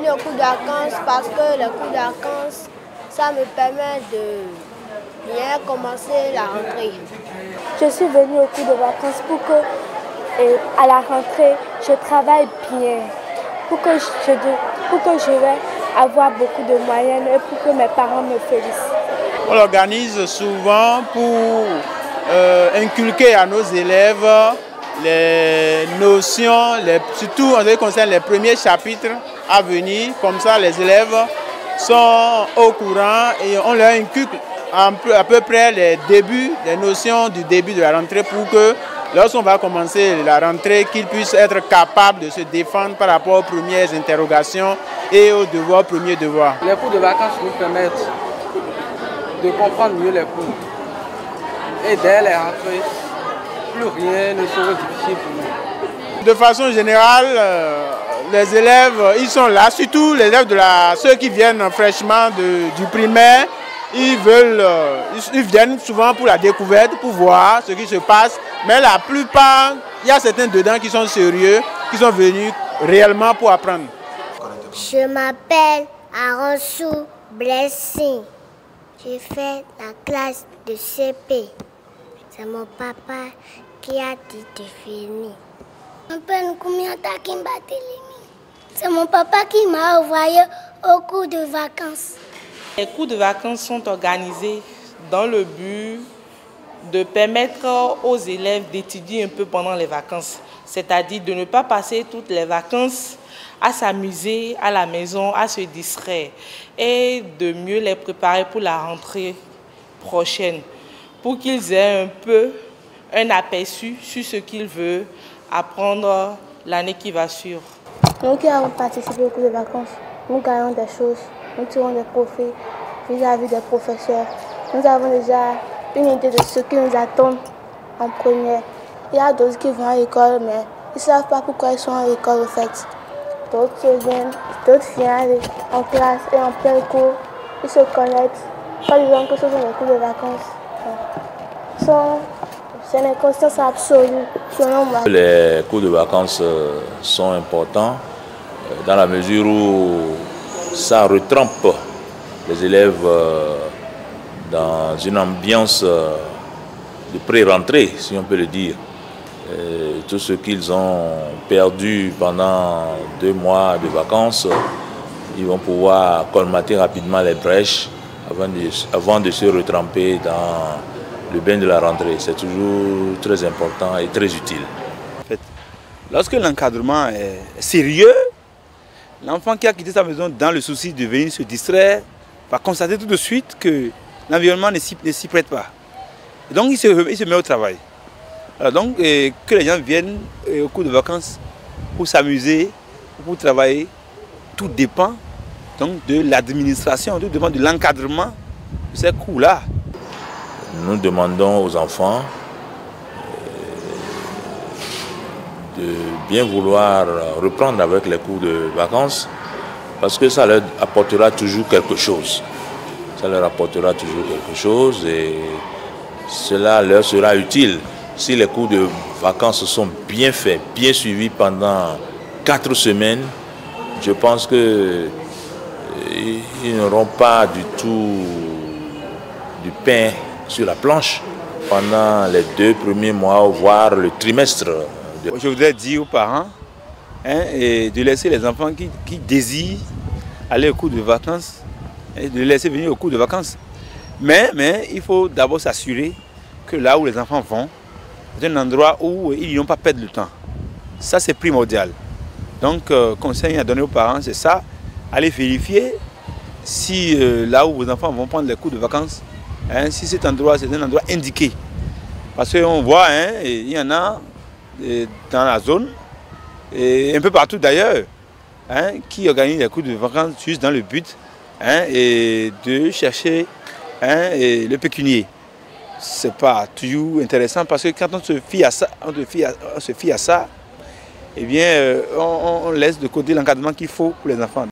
venu au cours de vacances parce que le cours de vacances, ça me permet de bien commencer la rentrée. Je suis venue au cours de vacances pour que, à la rentrée, je travaille bien, pour que je vais avoir beaucoup de moyens et pour que mes parents me félicitent. On l'organise souvent pour inculquer à nos élèves les notions, surtout en ce qui concerne les premiers chapitres à venir. Comme ça, les élèves sont au courant et on leur inculque à peu près les notions du début de la rentrée pour que lorsqu'on va commencer la rentrée, qu'ils puissent être capables de se défendre par rapport aux premières interrogations et aux premiers devoirs. Les cours de vacances nous permettent de comprendre mieux les cours. Et dès les rentrées, plus rien ne sera difficile pour nous. De façon générale, les élèves, ils sont là, surtout les élèves ceux qui viennent fraîchement du primaire, ils viennent souvent pour la découverte, pour voir ce qui se passe. Mais la plupart, il y a certains dedans qui sont sérieux, qui sont venus réellement pour apprendre. Je m'appelle Aronsou Blessing. J'ai fait la classe de CP. C'est mon papa qui a dit de finir. Je m'appelle Nkoumyata Kimbatelemi. C'est mon papa qui m'a envoyé au cours de vacances. Les cours de vacances sont organisés dans le but de permettre aux élèves d'étudier un peu pendant les vacances. C'est-à-dire de ne pas passer toutes les vacances à s'amuser à la maison, à se distraire et de mieux les préparer pour la rentrée prochaine, pour qu'ils aient un peu un aperçu sur ce qu'ils veulent apprendre l'année qui va suivre. Nous qui avons participé au cours de vacances, nous gagnons des choses, nous tirons des profits vis-à-vis des professeurs. Nous avons déjà une idée de ce qui nous attend en première. Il y a d'autres qui vont à l'école, mais ils ne savent pas pourquoi ils sont à l'école au fait. D'autres viennent aller en classe et en plein cours, ils se connectent, pas disant que ce sont les cours de vacances. C'est une conscience absolue, selon moi. Les cours de vacances sont importants dans la mesure où ça retrempe les élèves dans une ambiance de pré-rentrée, si on peut le dire. Tout ce qu'ils ont perdu pendant 2 mois de vacances, ils vont pouvoir colmater rapidement les brèches avant de se retremper dans le bain de la rentrée. C'est toujours très important et très utile. En fait, lorsque l'encadrement est sérieux, l'enfant qui a quitté sa maison dans le souci de venir se distraire va constater tout de suite que l'environnement ne s'y prête pas. Et donc il se met au travail. Alors donc que les gens viennent au cours de vacances pour s'amuser, pour travailler, tout dépend donc de l'administration, tout dépend de l'encadrement de ces cours-là. Nous demandons aux enfants de bien vouloir reprendre avec les cours de vacances parce que ça leur apportera toujours quelque chose. Ça leur apportera toujours quelque chose et cela leur sera utile. Si les cours de vacances sont bien faits, bien suivis pendant 4 semaines, je pense qu'ils n'auront pas du tout du pain sur la planche pendant les 2 premiers mois, voire le trimestre. Je voudrais dire aux parents de laisser les enfants qui désirent aller au cours de vacances, de les laisser venir au cours de vacances. Mais il faut d'abord s'assurer que là où les enfants vont, c'est un endroit où ils n'ont pas perdre le temps. Ça, c'est primordial. Donc, conseil à donner aux parents, c'est ça. Allez vérifier si là où vos enfants vont prendre les cours de vacances, si cet endroit, c'est un endroit indiqué. Parce qu'on voit, il y en a dans la zone, et un peu partout d'ailleurs, qui organisent les cours de vacances juste dans le but et de chercher le pécunier. Ce n'est pas toujours intéressant parce que quand on se fie à ça, eh bien, on laisse de côté l'encadrement qu'il faut pour les enfants.